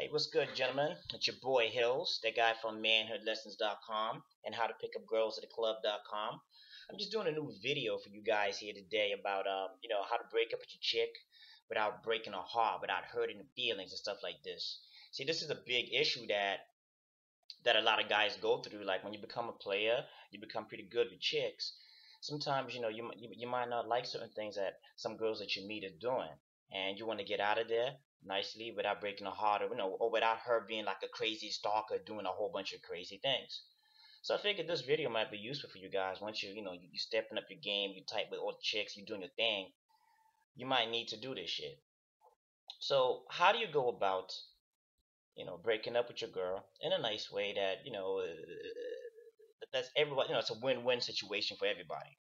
Hey, what's good, gentlemen? It's your boy Hills, the guy from manhoodlessons.com and how to pick up girls at the club.com. I'm just doing a new video for you guys here today about how to break up with your chick without breaking her heart, without hurting her feelings and stuff like this. See, this is a big issue that a lot of guys go through. Like when you become a player, you become pretty good with chicks. Sometimes you might not like certain things that some girls that you meet are doing, and you want to get out of there nicely without breaking her heart, or without her being like a crazy stalker doing a whole bunch of crazy things. So I figured this video might be useful for you guys. Once you stepping up your game, you type with all the chicks, you doing your thing, you might need to do this shit. So how do you go about breaking up with your girl in a nice way that that's everybody, it's a win-win situation for everybody.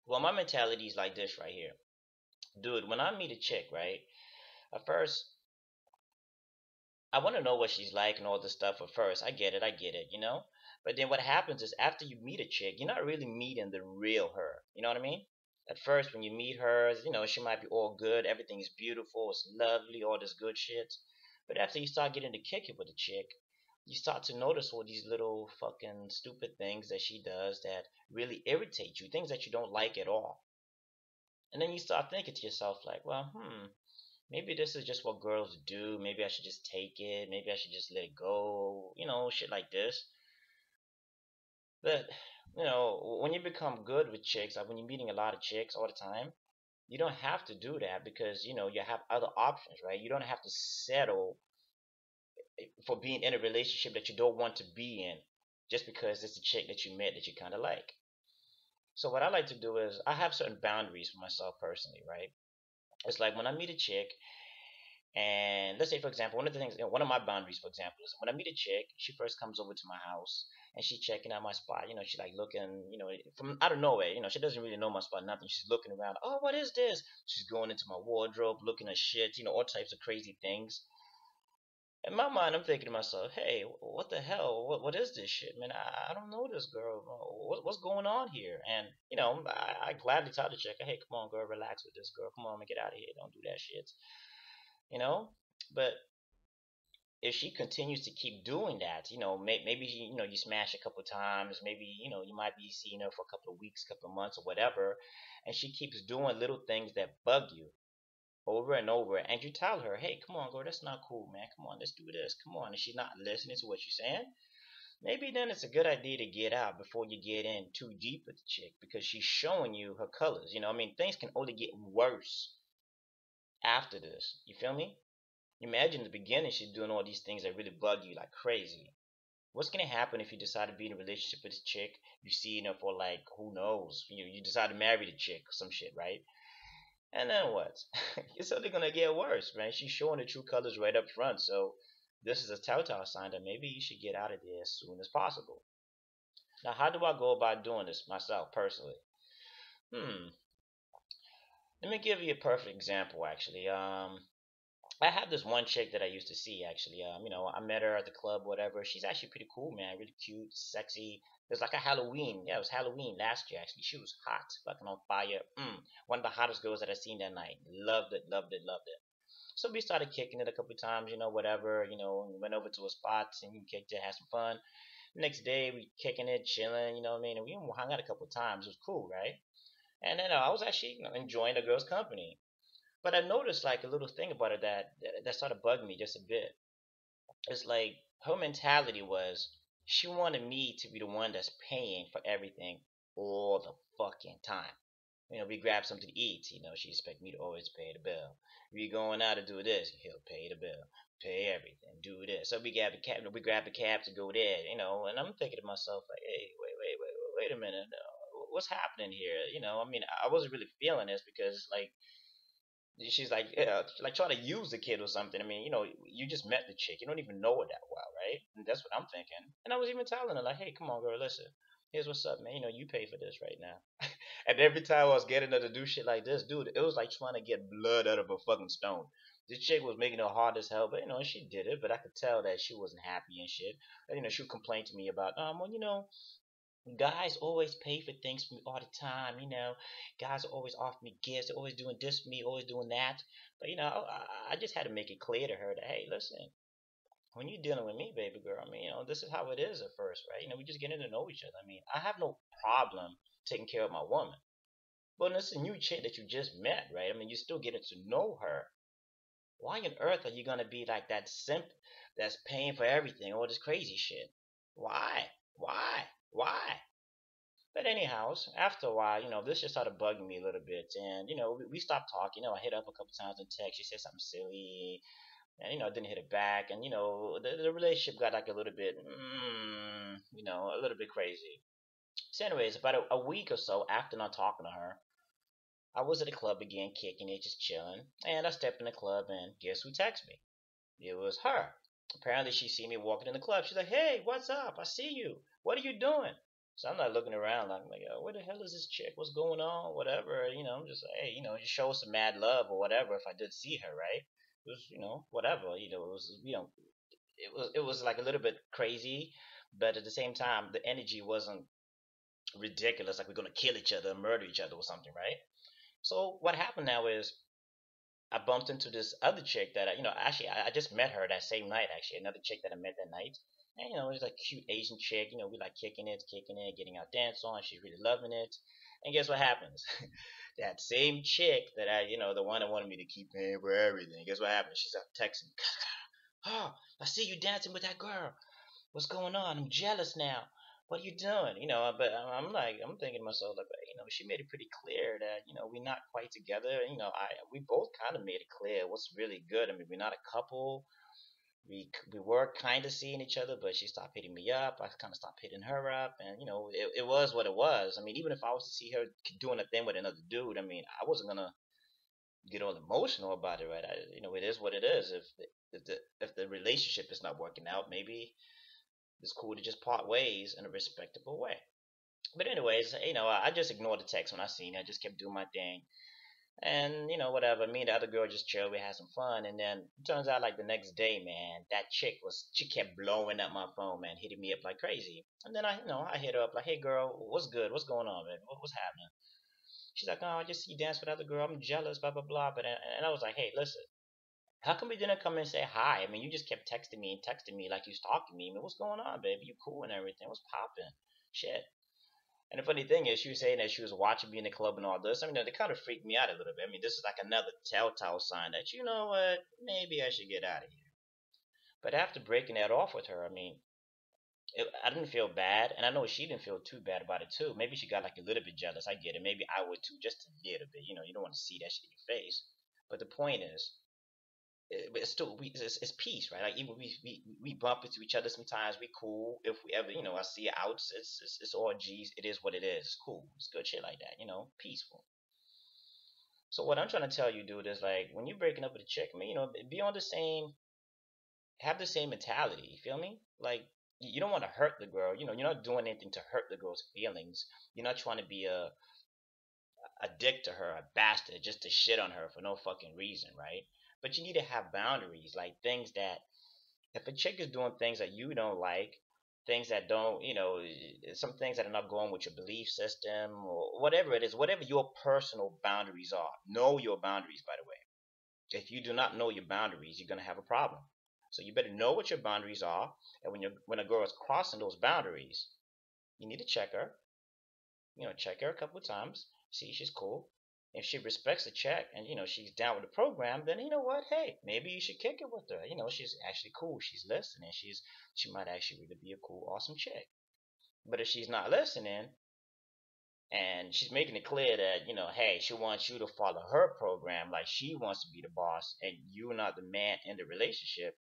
Well, my mentality is like this right here. Dude, when I meet a chick, right? At first, I want to know what she's like and all this stuff at first. I get it. But then what happens is after you meet a chick, you're not really meeting the real her. You know what I mean? At first, when you meet her, she might be all good, everything is beautiful, it's lovely, all this good shit. But after you start getting to kick it with a chick, you start to notice all these little fucking stupid things that she does that really irritate you, things that you don't like at all. And then you start thinking to yourself, like, well, maybe this is just what girls do. Maybe I should just take it. Maybe I should just let it go. Shit like this. But, when you become good with chicks, like when you're meeting a lot of chicks all the time, you don't have to do that because, you have other options, right? You don't have to settle for being in a relationship that you don't want to be in just because it's a chick that you met that you kind of like. So what I like to do is I have certain boundaries for myself personally, right? It's like when I meet a chick, and let's say, for example, one of the things, one of my boundaries, for example, is when I meet a chick, she first comes over to my house and she's checking out my spot. She's like looking, from out of nowhere. She doesn't really know my spot, nothing. She's looking around. Oh, what is this? She's going into my wardrobe, looking at shit, all types of crazy things. In my mind, I'm thinking to myself, hey, what the hell? What is this shit, man? I don't know this girl. What's going on here? And, I gladly tell the chick, hey, come on, girl, relax with this girl. Come on, man, get out of here. Don't do that shit. You know? But if she continues to keep doing that, maybe, you smash a couple times. Maybe, you might be seeing her for a couple of weeks, couple of months, or whatever. And she keeps doing little things that bug you over and over, and you tell her, hey, come on, girl, that's not cool, man. Come on, let's do this. Come on. And she's not listening to what you're saying. Maybe then it's a good idea to get out before you get in too deep with the chick because she's showing you her colors. Things can only get worse after this. You feel me? Imagine in the beginning she's doing all these things that really bug you like crazy. What's gonna happen if you decide to be in a relationship with a chick? You see her for like who knows? You decide to marry the chick or some shit, right? And then what? It's only gonna get worse, man. She's showing the true colors right up front. So this is a telltale sign that maybe you should get out of there as soon as possible. Now, how do I go about doing this myself personally? Hmm. Let me give you a perfect example. Actually, I have this one chick that I used to see. Actually, I met her at the club, whatever. She's actually pretty cool, man. Really cute, sexy. It was like a Halloween. Yeah, it was Halloween last year. Actually, she was hot, fucking on fire. One of the hottest girls that I seen that night. Loved it, loved it, loved it. So we started kicking it a couple of times, whatever, went over to a spot and we kicked it, had some fun. Next day we kicking it, chilling, you know what I mean? And we hung out a couple of times. It was cool, right? And then I was actually enjoying the girl's company. But I noticed like a little thing about her that started bugging me just a bit. It's like her mentality was she wanted me to be the one that's paying for everything all the fucking time. We grab something to eat. She expect me to always pay the bill. We going out to do this, he'll pay the bill, pay everything, do this. So we grab the cab to go there. And I'm thinking to myself like, hey, wait a minute, what's happening here? I wasn't really feeling this because like she's like, yeah, like trying to use the kid or something. You just met the chick, you don't even know her that well, right? And that's what I'm thinking. And I was even telling her like, hey, come on, girl, listen. Here's what's up, man. You pay for this right now. And every time I was getting her to do shit like this, dude, it was like trying to get blood out of a fucking stone. This chick was making it hard as hell, but she did it. But I could tell that she wasn't happy and shit. And, she would complain to me about, well, guys always pay for things for me all the time. Guys always offer me gifts. They're always doing this for me, always doing that. But I just had to make it clear to her that, hey, listen, when you're dealing with me, baby girl, I mean, this is how it is at first, right? We just getting to know each other. I mean, I have no problem taking care of my woman. But when it's a new chick that you just met, right? I mean, you're still getting to know her. Why on earth are you gonna be like that simp that's paying for everything, all this crazy shit? Why? Why? Why? But anyhow, after a while, this just started bugging me a little bit, and we stopped talking. I hit up a couple times in text. She said something silly, and I didn't hit it back, and the relationship got like a little bit, a little bit crazy. So, anyways, about a week or so after not talking to her, I was at the club again, kicking it, just chilling, and I stepped in the club, and guess who texted me? It was her. Apparently, she see me walking in the club. She's like, "Hey, what's up? I see you. What are you doing?" So I'm not looking around like, "Oh, where the hell is this chick? What's going on? Whatever." I'm just like, hey, just show some mad love or whatever. If I did see her, right? It was, whatever. It was, it was like a little bit crazy, but at the same time, the energy wasn't ridiculous. Like we're gonna kill each other, murder each other, or something, right? So what happened now is I bumped into this other chick that actually I just met her that same night. Actually, another chick that I met that night, and it's like cute Asian chick. We like kicking it, getting our dance on. She's really loving it. And guess what happens? That same chick that the one that wanted me to keep paying for everything. Guess what happens? She's texting me. Oh, I see you dancing with that girl. What's going on? I'm jealous now. What are you doing? But I'm like, I'm thinking to myself, like, she made it pretty clear that, we're not quite together. We both kind of made it clear what's really good. I mean, we're not a couple. We were kind of seeing each other, but she stopped hitting me up. I kind of stopped hitting her up, and it was what it was. I mean, even if I was to see her doing a thing with another dude, I mean, I wasn't gonna get all emotional about it, right? It is what it is. If the relationship is not working out, maybe it's cool to just part ways in a respectable way. But anyways, I just ignored the text when I seen it. I just kept doing my thing. And, whatever. Me and the other girl just chilled. We had some fun. And then it turns out like the next day, man, that she kept blowing up my phone, man, hitting me up like crazy. And then I hit her up like, hey girl, what's good? What's going on, man? What's happening? She's like, oh, I just see you dance with other girl. I'm jealous, blah, blah, blah. And I was like, hey, listen, how come you didn't come and say hi? I mean, you just kept texting me like you stalking me. I mean, what's going on, baby? You cool and everything. What's popping? Shit. And the funny thing is, she was saying that she was watching me in the club and all this. I mean, they kind of freaked me out a little bit. I mean, this is like another telltale sign that, you know what, maybe I should get out of here. But after breaking that off with her, I mean, I didn't feel bad. And I know she didn't feel too bad about it, too. Maybe she got like a little bit jealous. I get it. Maybe I would, too, just a little bit. You don't want to see that shit in your face. But the point is, it's still it's peace, right? Like even we bump into each other sometimes. We cool if we ever I see it out. It's all G's. It is what it is. It's cool. It's good shit like that. Peaceful. So what I'm trying to tell you, dude, is like when you're breaking up with a chick, I mean, be on the same, have the same mentality. You feel me? Like you don't want to hurt the girl. You're not doing anything to hurt the girl's feelings. You're not trying to be a dick to her, a bastard, just to shit on her for no fucking reason, right? But you need to have boundaries, like things that if a chick is doing things that you don't like, things that don't, some things that are not going with your belief system or whatever it is, whatever your personal boundaries are, know your boundaries, by the way. If you do not know your boundaries, you're going to have a problem. So you better know what your boundaries are. And when a girl is crossing those boundaries, you need to check her, check her a couple of times, see if she's cool. If she respects the check and she's down with the program, then you know what? Hey, maybe you should kick it with her. She's actually cool. She's listening. She might actually really be a cool, awesome chick. But if she's not listening and she's making it clear that hey, she wants you to follow her program, like she wants to be the boss, and you're not the man in the relationship,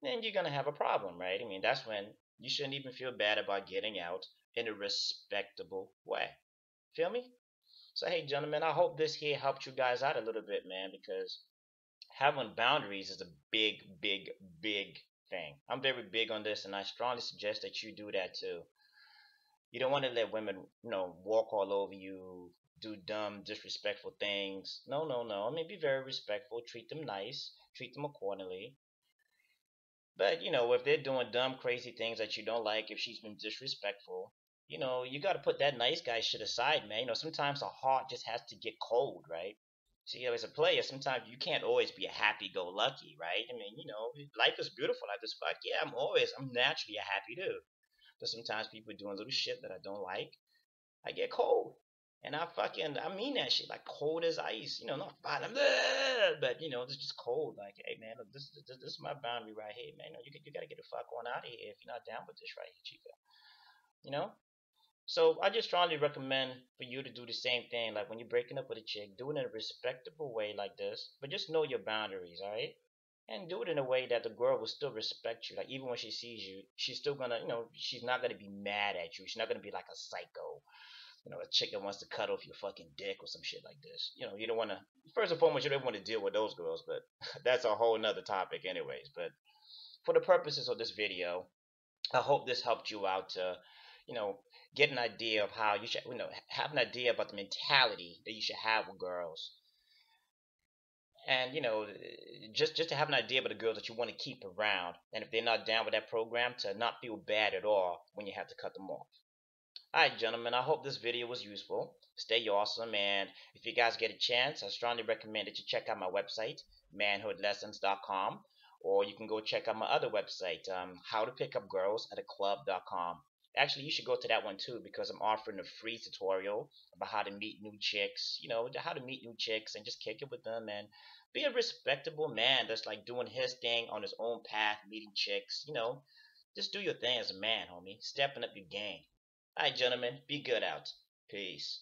then you're gonna have a problem, right? I mean, that's when you shouldn't even feel bad about getting out in a respectable way. Feel me? So, hey, gentlemen, I hope this here helped you guys out a little bit, man, because having boundaries is a big, big, big thing. I'm very big on this, and I strongly suggest that you do that too. You don't want to let women, walk all over you, do dumb, disrespectful things. No, no, no. I mean, be very respectful, treat them nice, treat them accordingly. But, if they're doing dumb, crazy things that you don't like, if she's been disrespectful, you got to put that nice guy shit aside, man. Sometimes a heart just has to get cold, right? See, as a player, sometimes you can't always be a happy-go-lucky, right? I mean, life is beautiful like this. Fuck yeah, I'm naturally a happy dude. But sometimes people doing little shit that I don't like. I get cold. And I mean that shit, like cold as ice. Not violent, but it's just cold. Like, hey man, look, this is my boundary right here, man. You gotta get the fuck on out of here if you're not down with this right here, chica. You know. So I just strongly recommend for you to do the same thing. Like when you're breaking up with a chick, do it in a respectable way like this, but just know your boundaries, all right? And do it in a way that the girl will still respect you. Like even when she sees you, she's still gonna, she's not gonna be mad at you. She's not gonna be like a psycho, a chick that wants to cut off your fucking dick or some shit like this. You don't want to. First and foremost, you don't want to deal with those girls, but that's a whole nother topic, anyways. But for the purposes of this video, I hope this helped you out to, you know, get an idea of how you should, have an idea about the mentality that you should have with girls, and just to have an idea about the girls that you want to keep around, and if they're not down with that program, to not feel bad at all when you have to cut them off. All right, gentlemen, I hope this video was useful. Stay awesome, and if you guys get a chance, I strongly recommend that you check out my website, manhoodlessons.com, or you can go check out my other website, howtopickupgirls@a club.com. Actually, you should go to that one too because I'm offering a free tutorial about how to meet new chicks, how to meet new chicks and just kick it with them and be a respectable man that's like doing his thing on his own path, meeting chicks, just do your thing as a man, homie. Stepping up your game. All right, gentlemen, be good out. Peace.